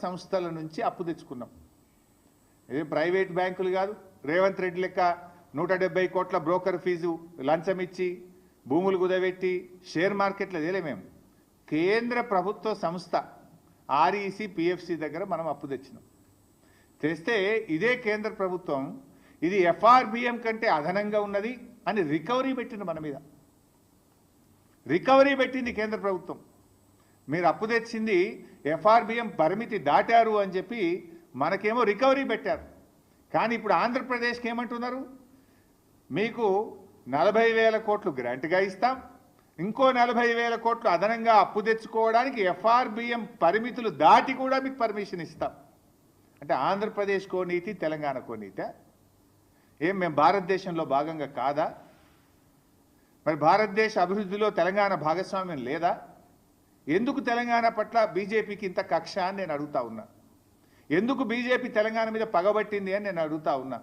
సంస్థల నుంచి అప్పు తెచ్చుకున్నాం. ఇది ప్రైవేట్ బ్యాంకులు కాదు. రేవంత్ రెడ్డి లెక్క 170 కోట్ల బ్రోకర్ ఫీజు లంచం ఇచ్చి భూములు కుదబెట్టి షేర్ మార్కెట్లో తేలే మేము. కేంద్ర ప్రభుత్వ సంస్థ ఆర్ఈసి పిఎఫ్సి దగ్గర మనం అప్పు తెచ్చినాం. తెస్తే ఇదే కేంద్ర ప్రభుత్వం ఇది ఎఫ్ఆర్బిఎం కంటే అదనంగా ఉన్నది అని రికవరీ పెట్టింది మన మీద. రికవరీ పెట్టింది కేంద్ర ప్రభుత్వం. మీరు అప్పు తెచ్చింది ఎఫ్ఆర్బిఎం పరిమితి దాటారు అని చెప్పి మనకేమో రికవరీ పెట్టారు. కానీ ఇప్పుడు ఆంధ్రప్రదేశ్కి ఏమంటున్నారు, మీకు 40,000 కోట్లు గ్రాంట్గా ఇస్తాం, ఇంకో 40,000 కోట్లు అదనంగా అప్పు తెచ్చుకోవడానికి ఎఫ్ఆర్బిఎం పరిమితులు దాటి కూడా మీకు పర్మిషన్ ఇస్తాం. అంటే ఆంధ్రప్రదేశ్కో నీతి, తెలంగాణకో నీతి. ఏం మేము భారతదేశంలో భాగంగా కాదా? మరి భారతదేశ అభివృద్ధిలో తెలంగాణ భాగస్వామ్యం లేదా? ఎందుకు తెలంగాణ పట్ల బీజేపీకి ఇంత కక్ష అని నేను అడుగుతా ఉన్నా. ఎందుకు బీజేపీ తెలంగాణ మీద పగబట్టింది అని నేను అడుగుతా ఉన్నా.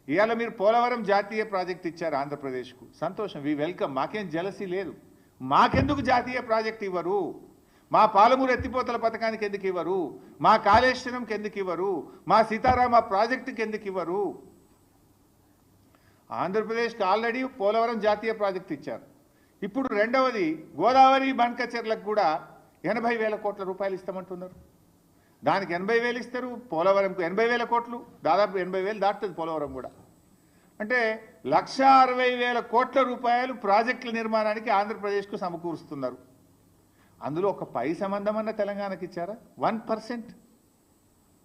ఇవాళ మీరు పోలవరం జాతీయ ప్రాజెక్ట్ ఇచ్చారు ఆంధ్రప్రదేశ్కు, సంతోషం, వి వెల్కమ్. మాకేం జలసీ లేదు. మాకెందుకు జాతీయ ప్రాజెక్ట్ ఇవ్వరు? మా పాలమూరు ఎత్తిపోతల పథకానికి ఎందుకు ఇవ్వరు? మా కాళేశ్వరంకి ఎందుకు ఇవ్వరు? మా సీతారామ ప్రాజెక్టుకి ఎందుకు ఇవ్వరు? ఆంధ్రప్రదేశ్కి ఆల్రెడీ పోలవరం జాతీయ ప్రాజెక్ట్ ఇచ్చారు. ఇప్పుడు రెండవది గోదావరి బండ్కచెర్లకు కూడా 80,000 కోట్ల రూపాయలు ఇస్తామంటున్నారు. దానికి 80,000 ఇస్తారు, పోలవరంకు 80,000 కోట్లు, దాదాపు 80,000 దాటుతుంది పోలవరం కూడా. అంటే 1,60,000 కోట్ల రూపాయలు ప్రాజెక్టుల నిర్మాణానికి ఆంధ్రప్రదేశ్కు సమకూరుస్తున్నారు. అందులో ఒక పై సంబంధం అన్న తెలంగాణకి ఇచ్చారా? 1%,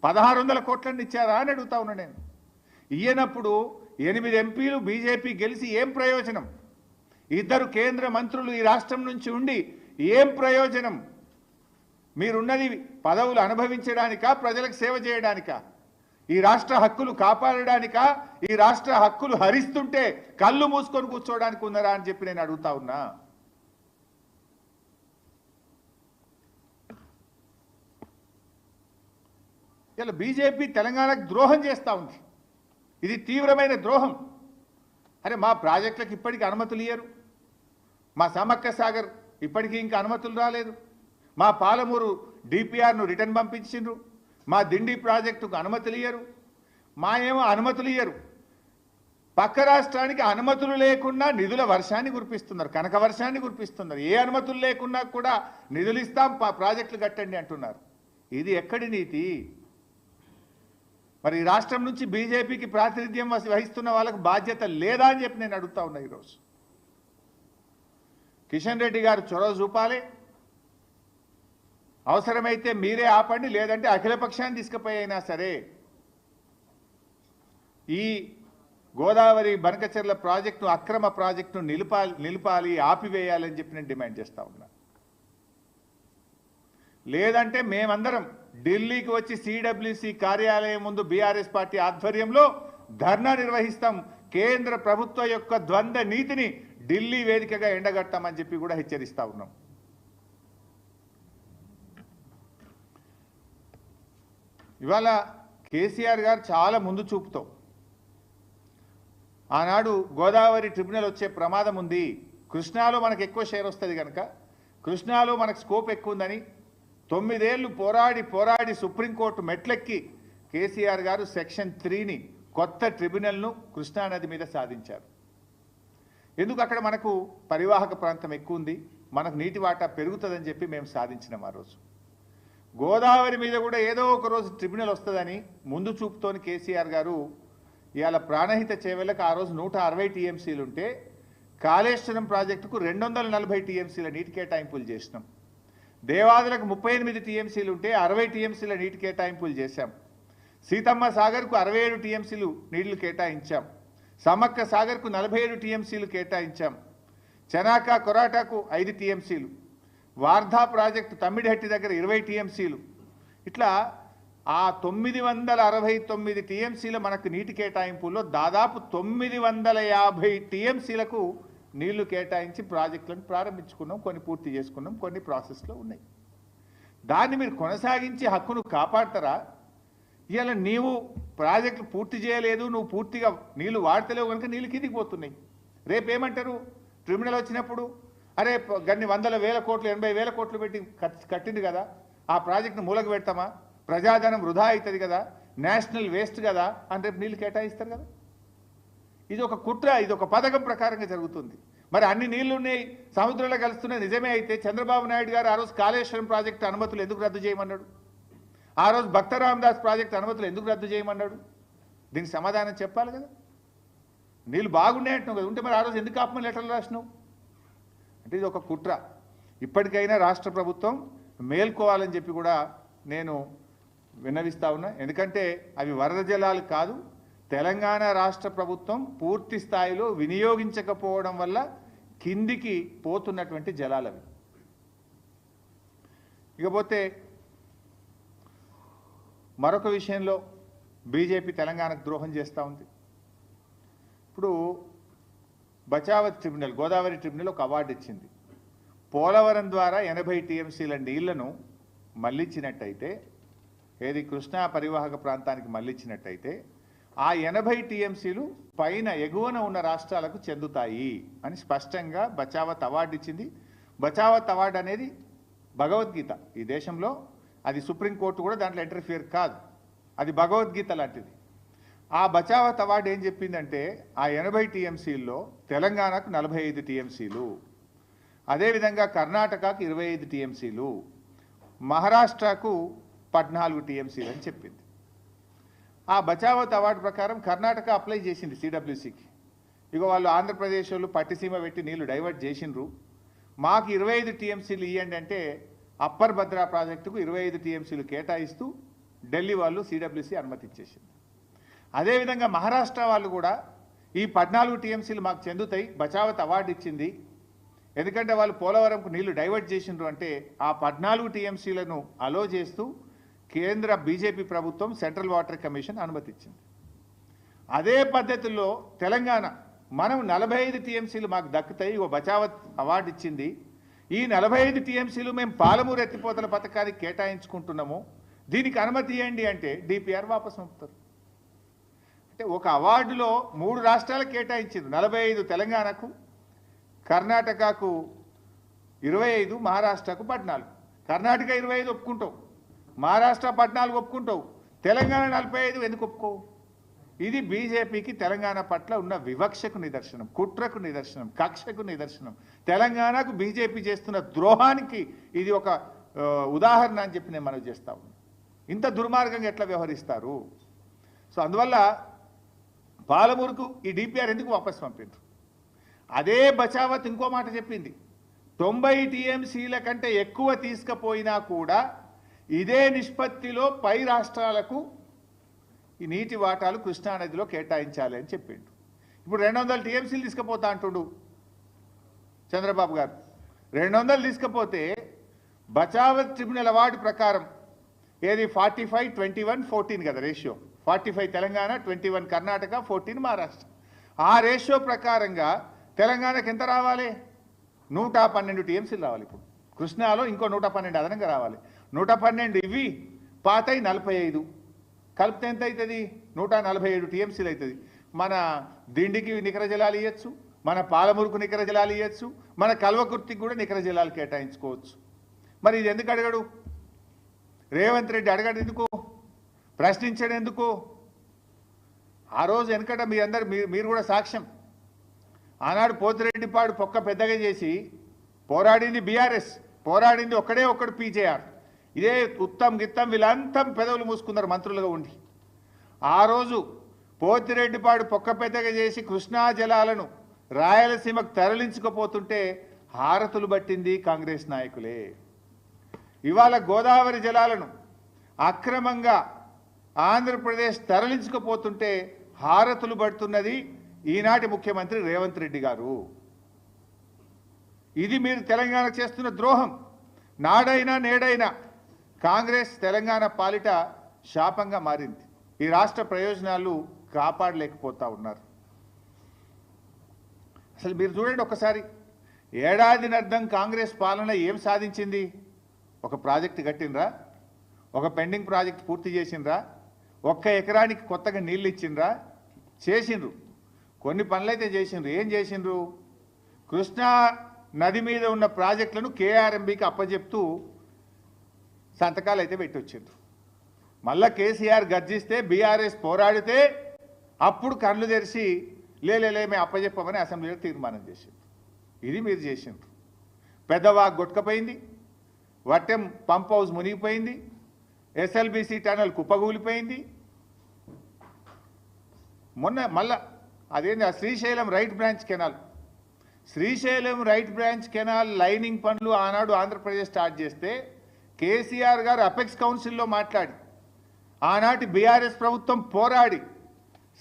1,600 కోట్లని ఇచ్చారా అని అడుగుతా ఉన్నా నేను. ఇయ్యనప్పుడు 8 ఎంపీలు బీజేపీ గెలిచి ఏం ప్రయోజనం? 2 కేంద్ర మంత్రులు ఈ రాష్ట్రం నుంచి ఉండి ఏం ప్రయోజనం? మీరున్నది పదవులు అనుభవించడానికా, ప్రజలకు సేవ చేయడానికా? ఈ రాష్ట్ర హక్కులు కాపాడడానికా? ఈ రాష్ట్ర హక్కులు హరిస్తుంటే కళ్ళు మూసుకొని కూర్చోవడానికి ఉన్నారా అని చెప్పి నేను అడుగుతా ఉన్నా. ఇలా బీజేపీ తెలంగాణకు ద్రోహం చేస్తూ ఉంది. ఇది తీవ్రమైన ద్రోహం. అరే మా ప్రాజెక్టులకు ఇప్పటికీ అనుమతులు ఇయ్యరు. మా సమ్మక్క సాగర్ ఇప్పటికీ ఇంకా అనుమతులు రాలేదు. మా పాలమూరు డిపిఆర్ను రిటర్న్ పంపించిండ్రు. మా దిండి ప్రాజెక్టుకు అనుమతులు ఇయ్యరు. మా ఏమో అనుమతులు ఇయ్యరు. పక్క రాష్ట్రానికి అనుమతులు లేకుండా నిధుల వర్షాన్ని కురిపిస్తున్నారు, కనక వర్షాన్ని కురిపిస్తున్నారు. ఏ అనుమతులు లేకున్నా కూడా నిధులు ఇస్తాం, ప్రాజెక్టులు కట్టండి అంటున్నారు. ఇది ఎక్కడి నీతి? మరి ఈ రాష్ట్రం నుంచి బీజేపీకి ప్రాతినిధ్యం వహిస్తున్న వాళ్ళకు బాధ్యత లేదా అని చెప్పి నేను అడుగుతా ఉన్నా. ఈరోజు కిషన్ రెడ్డి గారు చొరవ చూపాలి. అవసరమైతే మీరే ఆపండి, లేదంటే అఖిలపక్షాన్ని తీసుకుపోయినా సరే ఈ గోదావరి బనకచెర్ల ప్రాజెక్టు, అక్రమ ప్రాజెక్టును నిలిపాలి, ఆపివేయాలని చెప్పి నేను డిమాండ్ చేస్తా ఉన్నా. లేదంటే మేమందరం ఢిల్లీకి వచ్చి సిడబ్ల్యూసి కార్యాలయం ముందు బీఆర్ఎస్ పార్టీ ఆధ్వర్యంలో ధర్నా నిర్వహిస్తాం. కేంద్ర ప్రభుత్వ యొక్క ద్వంద్వ నీతిని ఢిల్లీ వేదికగా ఎండగట్టామని చెప్పి కూడా హెచ్చరిస్తా ఉన్నాం. ఇవాళ కేసీఆర్ గారు చాలా ముందు చూపుతో ఆనాడు గోదావరి ట్రిబ్యునల్ వచ్చే ప్రమాదం ఉంది, కృష్ణాలో మనకు ఎక్కువ షేర్ వస్తుంది కనుక కృష్ణాలో మనకు స్కోప్ ఎక్కువ ఉందని 9 ఏళ్ళు పోరాడి సుప్రీంకోర్టు మెట్లెక్కి కేసీఆర్ గారు సెక్షన్ 3ని కొత్త ట్రిబ్యునల్ను కృష్ణానది మీద సాధించారు. ఎందుకు? అక్కడ మనకు పరివాహక ప్రాంతం ఎక్కువ ఉంది, మనకు నీటి వాటా పెరుగుతుందని చెప్పి మేము సాధించినాం. ఆ రోజు గోదావరి మీద కూడా ఏదో ఒక రోజు ట్రిబ్యునల్ వస్తుందని ముందు చూపుతోని కేసీఆర్ గారు ఇవాళ ప్రాణహిత చేవెళ్ళకు ఆ రోజు 160 టీఎంసీలు ఉంటే కాళేశ్వరం ప్రాజెక్టుకు 240 టీఎంసీల నీటి కేటాయింపులు చేసినాం. దేవాదులకు 38 టీఎంసీలు ఉంటే 60 టీఎంసీల నీటి కేటాయింపులు చేశాం. సీతమ్మ సాగర్కు 67 టీఎంసీలు నీళ్లు కేటాయించాం. సమ్మక్క సాగర్కు 47 టీఎంసీలు కేటాయించాం. చెనాక కొరాటాకు 5 టీఎంసీలు, వార్ధా ప్రాజెక్టు తమ్మిడిహట్టి దగ్గర 20 టీఎంసీలు. ఇట్లా ఆ 969 టీఎంసీల మనకు నీటి కేటాయింపుల్లో దాదాపు 950 టీఎంసీలకు నీళ్లు కేటాయించి ప్రాజెక్టులను ప్రారంభించుకున్నాం. కొన్ని పూర్తి చేసుకున్నాం, కొన్ని ప్రాసెస్లో ఉన్నాయి. దాన్ని మీరు కొనసాగించి హక్కును కాపాడతారా? ఇవాళ నీవు ప్రాజెక్టులు పూర్తి చేయలేదు, నువ్వు పూర్తిగా నీళ్లు వాడతలేవు కనుక నీళ్ళు కిందికి పోతున్నాయి. రేపేమంటారు? ట్రిబ్యునల్ వచ్చినప్పుడు అరే గన్ని 100,000 కోట్లు 80,000 కోట్లు పెట్టి కట్టింది కదా, ఆ ప్రాజెక్టును మూలకు పెడతామా? ప్రజాధనం వృధా అవుతుంది కదా, నేషనల్ వేస్ట్ కదా అని రేపు నీళ్లు కేటాయిస్తారు కదా. ఇది ఒక కుట్ర, ఇది ఒక పథకం ప్రకారంగా జరుగుతుంది. మరి అన్ని నీళ్లు ఉన్నాయి, సముద్రంలో కలుస్తున్నాయి నిజమే అయితే చంద్రబాబు నాయుడు గారు ఆ రోజు కాళేశ్వరం ప్రాజెక్టు అనుమతులు ఎందుకు రద్దు చేయమన్నాడు? ఆ రోజు భక్త రామదాస్ ప్రాజెక్టు అనుమతులు ఎందుకు రద్దు చేయమన్నాడు? దీనికి సమాధానం చెప్పాలి కదా. నీళ్ళు బాగున్నాయంటున్నావు కదా, ఉంటే మరి ఆ రోజు ఎందుకు ఆపమని లెటర్లు రాసినావు? అంటే ఇది ఒక కుట్ర. ఇప్పటికైనా రాష్ట్ర ప్రభుత్వం మేల్కోవాలని చెప్పి కూడా నేను విన్నవిస్తా ఉన్నా. ఎందుకంటే అవి వరద జలాలు కాదు, తెలంగాణ రాష్ట్ర ప్రభుత్వం పూర్తి స్థాయిలో వినియోగించకపోవడం వల్ల కిందికి పోతున్నటువంటి జలాలవి. ఇకపోతే మరొక విషయంలో బీజేపీ తెలంగాణకు ద్రోహం చేస్తూ ఉంది. ఇప్పుడు బచావత్ ట్రిబ్యునల్, గోదావరి ట్రిబ్యునల్ ఒక అవార్డు ఇచ్చింది. పోలవరం ద్వారా 80 టీఎంసీల నీళ్లను మళ్లించినట్టయితే, ఏది కృష్ణా పరివాహక ప్రాంతానికి మళ్లించినట్టయితే ఆ 80 టీఎంసీలు పైన ఎగువన ఉన్న రాష్ట్రాలకు చెందుతాయి అని స్పష్టంగా బచావత్ అవార్డు ఇచ్చింది. బచావత్ అవార్డు అనేది భగవద్గీత ఈ దేశంలో, అది సుప్రీంకోర్టు కూడా దాంట్లో ఇంటర్ఫియర్ కాదు, అది భగవద్గీత లాంటిది. ఆ బచావత్ అవార్డు ఏం చెప్పిందంటే ఆ 80 టీఎంసీల్లో తెలంగాణకు 45 టీఎంసీలు, అదేవిధంగా కర్ణాటకకు 25 టీఎంసీలు, మహారాష్ట్రకు 14 టీఎంసీలు అని చెప్పింది. ఆ బచావత్ అవార్డు ప్రకారం కర్ణాటక అప్లై చేసింది సిడబ్ల్యూసీకి. ఇక వాళ్ళు ఆంధ్రప్రదేశ్ వాళ్ళు పట్టిసీమ పెట్టి నీళ్లు డైవర్ట్ చేసిండ్రు, మాకు 25 టీఎంసీలు ఇవ్వండి అంటే అప్పర్ భద్రా ప్రాజెక్టుకు 25 టీఎంసీలు కేటాయిస్తూ ఢిల్లీ వాళ్ళు సిడబ్ల్యూసీ అనుమతి ఇచ్చేసింది. అదేవిధంగా మహారాష్ట్ర వాళ్ళు కూడా ఈ 14 టీఎంసీలు మాకు చెందుతాయి, బచావత్ అవార్డు ఇచ్చింది. ఎందుకంటే వాళ్ళు పోలవరంకు నీళ్లు డైవర్ట్ చేసిండ్రు అంటే ఆ 14 టీఎంసీలను అలో చేస్తూ కేంద్ర బీజేపీ ప్రభుత్వం సెంట్రల్ వాటర్ కమిషన్ అనుమతి ఇచ్చింది. అదే పద్ధతిలో తెలంగాణ మనం 45 టీఎంసీలు మాకు దక్కుతాయి, ఓ బచావత్ అవార్డు ఇచ్చింది. ఈ 45 టీఎంసీలు మేము పాలమూరు ఎత్తిపోతల పథకానికి కేటాయించుకుంటున్నాము, దీనికి అనుమతి ఇవ్వండి అంటే డిపిఆర్ వాపసు పంపుతారు. అంటే ఒక అవార్డులో 3 రాష్ట్రాలకు కేటాయించింది, 45 తెలంగాణకు, కర్ణాటకకు 25, మహారాష్ట్రకు 14. కర్ణాటక 25 ఒప్పుకుంటావు, మహారాష్ట్ర 14 ఒప్పుకుంటావు, తెలంగాణ 45 ఎందుకు ఒప్పుకోవు? ఇది బీజేపీకి తెలంగాణ పట్ల ఉన్న వివక్షకు నిదర్శనం, కుట్రకు నిదర్శనం, కక్షకు నిదర్శనం. తెలంగాణకు బీజేపీ చేస్తున్న ద్రోహానికి ఇది ఒక ఉదాహరణ అని చెప్పి నేను మనవి చేస్తా ఉన్నాను. ఇంత దుర్మార్గంగా ఎట్లా వ్యవహరిస్తారు? సో అందువల్ల పాలమూరుకు ఈ డిపిఆర్ ఎందుకు వాపసు పంపిండ్రు? అదే బచావత్ ఇంకో మాట చెప్పింది, 90 టీఎంసీల కంటే ఎక్కువ తీసుకుపోయినా కూడా ఇదే నిష్పత్తిలో పై రాష్ట్రాలకు ఈ నీటి వాటాలు కృష్ణానదిలో కేటాయించాలి అని చెప్పిండు. ఇప్పుడు 200 టీఎంసీలు తీసుకుపోతా అంటుండు చంద్రబాబు గారు. 200 తీసుకపోతే బచావత్ ట్రిబ్యునల్ అవార్డు ప్రకారం ఏది 45-21-14 కదా రేషియో, 45 తెలంగాణ, 21 కర్ణాటక, 14 మహారాష్ట్ర. ఆ రేషియో ప్రకారంగా తెలంగాణకు ఎంత రావాలి? 112 టీఎంసీలు రావాలి. ఇప్పుడు కృష్ణాలో ఇంకో 112 అదనంగా రావాలి. 112 ఇవి పాతై 45 కలిపితే ఎంత అవుతుంది? 147 టీఎంసీలు అవుతుంది. మన దిండికి నికర జలాలు ఇవ్వచ్చు, మన పాలమూరుకు నికర జలాలు ఇవ్వచ్చు, మన కల్వకుర్తికి కూడా నికర జలాలు కేటాయించుకోవచ్చు. మరి ఇది ఎందుకు అడగడు రేవంత్ రెడ్డి? అడగడు ఎందుకు? ప్రశ్నించడం ఎందుకు? ఆ రోజు వెనకట మీ అందరు మీరు కూడా సాక్ష్యం. ఆనాడు పోతిరెడ్డిపాడు పొక్క పెద్దగా చేసి పోరాడింది బీఆర్ఎస్, పోరాడింది ఒక్కడు పీజేఆర్. ఇదే ఉత్తమ్ గిత్తం వీళ్ళంతా పెదవులు మూసుకున్నారు మంత్రులుగా ఉండి. ఆ రోజు పోతిరెడ్డిపాడు పొక్క పెద్దగా చేసి కృష్ణా జలాలను రాయలసీమకు తరలించుకుపోతుంటే హారతులు పట్టింది కాంగ్రెస్ నాయకులే. ఇవాళ గోదావరి జలాలను అక్రమంగా ఆంధ్రప్రదేశ్ తరలించుకుపోతుంటే హారతులు పడుతున్నది ఈనాటి ముఖ్యమంత్రి రేవంత్ రెడ్డి గారు. ఇది మీరు తెలంగాణకు చేస్తున్న ద్రోహం. నాడైనా నేడైనా కాంగ్రెస్ తెలంగాణ పాలిట శాపంగా మారింది. ఈ రాష్ట్ర ప్రయోజనాలు కాపాడలేకపోతా ఉన్నారు. అసలు మీరు చూడండి ఒక్కసారి, ఏడాదినర్థం కాంగ్రెస్ పాలన ఏం సాధించింది? ఒక ప్రాజెక్టు కట్టినరా? ఒక పెండింగ్ ప్రాజెక్ట్ పూర్తి చేసిండ్రా? 1 ఎకరానికి కొత్తగా నీళ్ళు ఇచ్చిండ్రా? చేసిండ్రు, కొన్ని పనులైతే చేసిండ్రు. ఏం చేసిండ్రు? కృష్ణా నది మీద ఉన్న ప్రాజెక్టులను కేఆర్ఎంబీకి అప్పచెప్తూ సంతకాలు అయితే పెట్టి వచ్చిండ్రు. మళ్ళా కేసీఆర్ గర్జిస్తే బీఆర్ఎస్ పోరాడితే అప్పుడు కళ్ళు తెరిచి లేలే మేము అప్పచెప్పమని అసెంబ్లీలో తీర్మానం చేసిండ్రు. ఇది మీరు చేసిండ్రు. పెద్దవాగ్ కొట్టుకపోయింది, వట్టెం పంప్ హౌస్ మునిగిపోయింది, ఎస్ఎల్బీసీ టనల్ కుప్పగూలిపోయింది. మొన్న మళ్ళా అదేంటి ఆ Srisailam right branch canal, Srisailam right branch canal lining పనులు ఆనాడు ఆంధ్రప్రదేశ్ స్టార్ట్ చేస్తే కేసీఆర్ గారు అపెక్స్ కౌన్సిల్లో మాట్లాడి ఆనాటి బీఆర్ఎస్ ప్రభుత్వం పోరాడి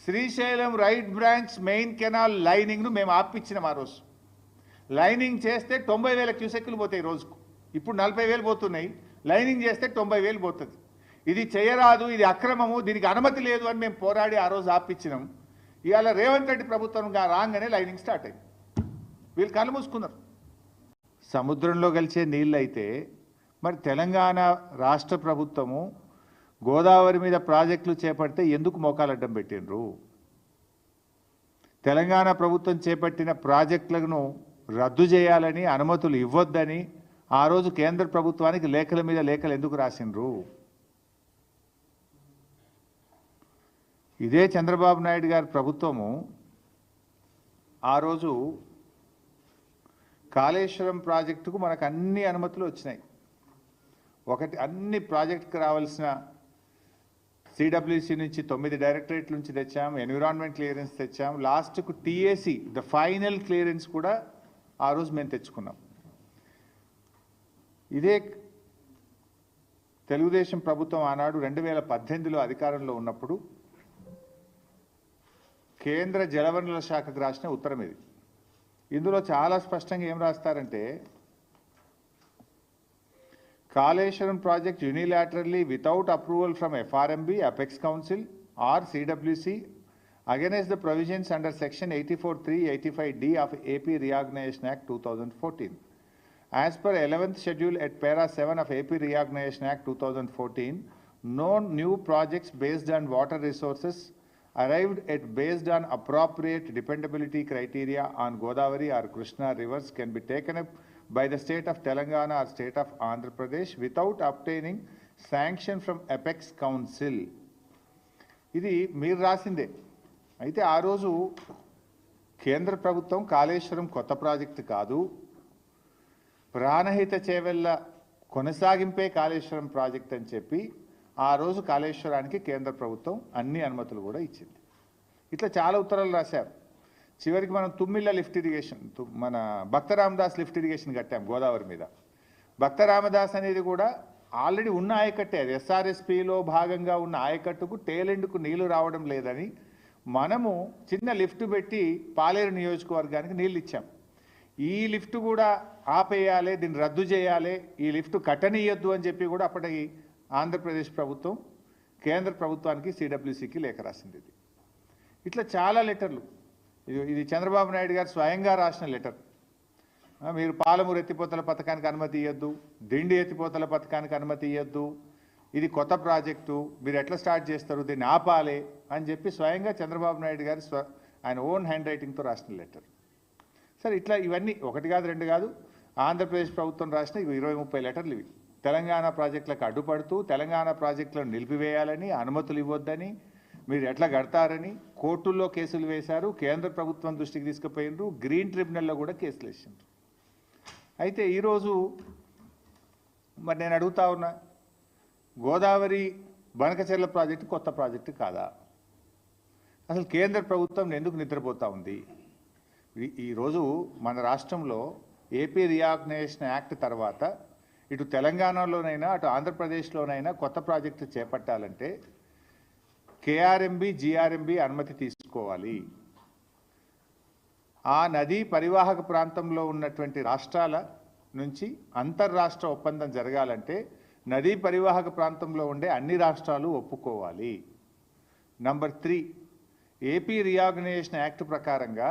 Srisailam right branch main canal లైనింగ్ను మేము ఆపిచ్చినాం. ఆ రోజు లైనింగ్ చేస్తే 90,000 క్యూసెక్కులు పోతాయి రోజుకు. ఇప్పుడు 40,000 పోతున్నాయి. లైనింగ్ చేస్తే 90,000 పోతుంది. ఇది చేయరాదు, ఇది అక్రమము, దీనికి అనుమతి లేదు అని మేము పోరాడి ఆ రోజు ఆపిచ్చినాం. ఇవాళ రేవంత్ రెడ్డి ప్రభుత్వం రాగానే లైనింగ్ స్టార్ట్ అయింది. వీళ్ళు కళ్ళు మూసుకున్నారు. సముద్రంలో కలిసే నీళ్ళు అయితే మరి తెలంగాణ రాష్ట్ర ప్రభుత్వము గోదావరి మీద ప్రాజెక్టులు చేపడితే ఎందుకు మోకాలడ్డం పెట్టిండ్రు? తెలంగాణ ప్రభుత్వం చేపట్టిన ప్రాజెక్టులను రద్దు చేయాలని, అనుమతులు ఇవ్వొద్దని ఆ రోజు కేంద్ర ప్రభుత్వానికి లేఖల మీద లేఖలు ఎందుకు రాసిండ్రు? ఇదే చంద్రబాబు నాయుడు గారి ప్రభుత్వము ఆ రోజు కాళేశ్వరం ప్రాజెక్టుకు మనకు అన్ని అనుమతులు వచ్చినాయి. ఒకటి, అన్ని ప్రాజెక్టుకు రావాల్సిన సిడబ్ల్యూసి నుంచి 9 డైరెక్టరేట్ల నుంచి తెచ్చాం, ఎన్విరాన్మెంట్ క్లియరెన్స్ తెచ్చాం, లాస్ట్కు టీఏసీ ద ఫైనల్ క్లియరెన్స్ కూడా ఆ రోజు మేము తెచ్చుకున్నాం. ఇదే తెలుగుదేశం ప్రభుత్వం ఆనాడు 2018లో అధికారంలో ఉన్నప్పుడు కేంద్ర జలవనరుల శాఖకు రాసిన ఉత్తరం ఇది. ఇందులో చాలా స్పష్టంగా ఏం రాస్తారంటే, Kaleshwaram project unilaterally without approval from FRMB, Apex Council or CWC against the provisions under section 84(3), 85(d) of AP Reorganization Act 2014. As per 11th schedule at para 7 of AP Reorganization Act 2014, no new projects based on water resources arrived at based on appropriate dependability criteria on Godavari or Krishna rivers can be taken up by the state of Telangana or state of Andhra Pradesh without obtaining sanction from Apex Council. ఇది మీరు రాసిందే. అయితే ఆ రోజు కేంద్ర ప్రభుత్వం కాళేశ్వరం కొత్త project కాదు, Pranahita Chevella కొనసాగింపే Kaleshwaram project అని చెప్పి ఆ రోజు కాళేశ్వరానికి కేంద్ర ప్రభుత్వం అన్ని అనుమతులు కూడా ఇచ్చింది. ఇట్లా చాలా ఉత్తరాలు రాశారు. చివరికి మనం తుమ్మిళ్ళ లిఫ్ట్ ఇరిగేషన్, మన భక్త రామదాస్ లిఫ్ట్ ఇరిగేషన్ కట్టాం గోదావరి మీద. భక్త రామదాస్ అనేది కూడా ఆల్రెడీ ఉన్న ఆయకట్టే, అది ఎస్ఆర్ఎస్పిలో భాగంగా ఉన్న ఆయకట్టుకు టేలెండ్కు నీళ్లు రావడం లేదని మనము చిన్న లిఫ్ట్ పెట్టి పాలేరు నియోజకవర్గానికి నీళ్ళు ఇచ్చాం. ఈ లిఫ్ట్ కూడా ఆపేయాలి, దీన్ని రద్దు చేయాలి, ఈ లిఫ్ట్ కట్టనీయొద్దు అని చెప్పి కూడా అప్పటికి ఆంధ్రప్రదేశ్ ప్రభుత్వం కేంద్ర ప్రభుత్వానికి సిడబ్ల్యూసికి లేఖ రాసింది. ఇట్లా చాలా లెటర్లు. ఇది చంద్రబాబు నాయుడు గారు స్వయంగా రాసిన లెటర్. మీరు పాలమూరు ఎత్తిపోతల పథకానికి అనుమతి ఇవ్వద్దు, దిండి ఎత్తిపోతల పథకానికి అనుమతి ఇవ్వద్దు, ఇది కొత్త ప్రాజెక్టు, మీరు ఎట్లా స్టార్ట్ చేస్తారు, దీన్ని ఆపాలి అని చెప్పి స్వయంగా చంద్రబాబు నాయుడు గారు ఆయన ఓన్ హ్యాండ్ రైటింగ్తో రాసిన లెటర్. సరే, ఇట్లా ఇవన్నీ ఒకటి కాదు రెండు కాదు, ఆంధ్రప్రదేశ్ ప్రభుత్వం రాసిన 20-30 లెటర్లు ఇవి. తెలంగాణ ప్రాజెక్టులకు అడ్డుపడుతూ తెలంగాణ ప్రాజెక్టులను నిలిపివేయాలని, అనుమతులు ఇవ్వొద్దని, మీరు ఎట్లా కడతారని కోర్టుల్లో కేసులు వేశారు, కేంద్ర ప్రభుత్వం దృష్టికి తీసుకుపోయినరు, గ్రీన్ ట్రిబ్యునల్లో కూడా కేసులు వేసిండ్రు. అయితే ఈరోజు మరి నేను అడుగుతా ఉన్నా, గోదావరి బనకచెర్ల ప్రాజెక్టు కొత్త ప్రాజెక్టు కాదా? అసలు కేంద్ర ప్రభుత్వం ఎందుకు నిద్రపోతూ ఉంది? ఈరోజు మన రాష్ట్రంలో ఏపీ రీఆర్గనైజేషన్ యాక్ట్ తర్వాత ఇటు తెలంగాణలోనైనా అటు ఆంధ్రప్రదేశ్లోనైనా కొత్త ప్రాజెక్టు చేపట్టాలంటే కేఆర్ఎంబి, జిఆర్ఎంబి అనుమతి తీసుకోవాలి. ఆ నదీ పరివాహక ప్రాంతంలో ఉన్నటువంటి రాష్ట్రాల నుంచి అంతర్రాష్ట్ర ఒప్పందం జరగాలంటే నదీ పరివాహక ప్రాంతంలో ఉండే అన్ని రాష్ట్రాలు ఒప్పుకోవాలి. నంబర్ 3, ఏపీ రీఆర్గనైజేషన్ యాక్ట్ ప్రకారంగా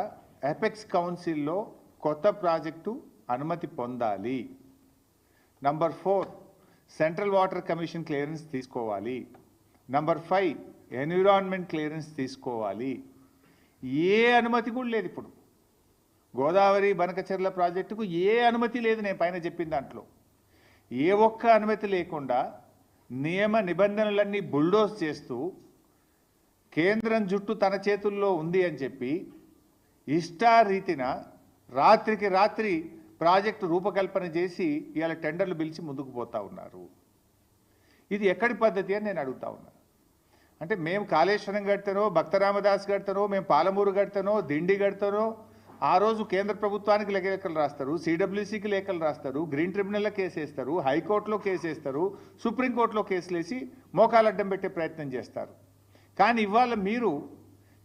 అపెక్స్ కౌన్సిల్లో కొత్త ప్రాజెక్టు అనుమతి పొందాలి. Number 4, central water commission clearance తీసుకోవాలి. నంబర్ 5, ఎన్విరాన్మెంట్ క్లియరెన్స్ తీసుకోవాలి. ఏ అనుమతి కూడా లేదు. ఇప్పుడు గోదావరి బనకచెర్ల ప్రాజెక్టుకు ఏ అనుమతి లేదు. నేను పైన చెప్పిన దాంట్లో ఏ ఒక్క అనుమతి లేకుండా నియమ నిబంధనలన్నీ బుల్డోజ్ చేస్తూ కేంద్రం జుట్టు తన చేతుల్లో ఉంది అని చెప్పి ఇష్టారీతిన రాత్రికి రాత్రి ప్రాజెక్టు రూపకల్పన చేసి ఇవాళ టెండర్లు పిలిచి ముందుకు పోతా ఉన్నారు. ఇది ఎక్కడి పద్ధతి అని నేను అడుగుతా ఉన్నా. అంటే మేము కాళేశ్వరం కడతానో, భక్తరామదాస్ కడతానో, మేము పాలమూరు కడతానో, దిండి కడతానో, ఆ రోజు కేంద్ర ప్రభుత్వానికి లేఖలు రాస్తారు, సిడబ్ల్యూసీకి లేఖలు రాస్తారు, గ్రీన్ ట్రిబ్యునల్లో కేసు వేస్తారు, హైకోర్టులో కేసు వేస్తారు, సుప్రీంకోర్టులో కేసులు వేసి మోకాలు అడ్డం పెట్టే ప్రయత్నం చేస్తారు. కానీ ఇవాళ మీరు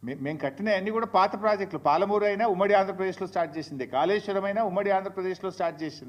మేము కట్టిన అన్నీ కూడా పాత ప్రాజెక్టులు. పాలమూరు అయినా ఉమ్మడి ఆంధ్రప్రదేశ్లో స్టార్ట్ చేసింది, కాళేశ్వరం అయినా ఉమ్మడి ఆంధ్రప్రదేశ్లో స్టార్ట్ చేసింది.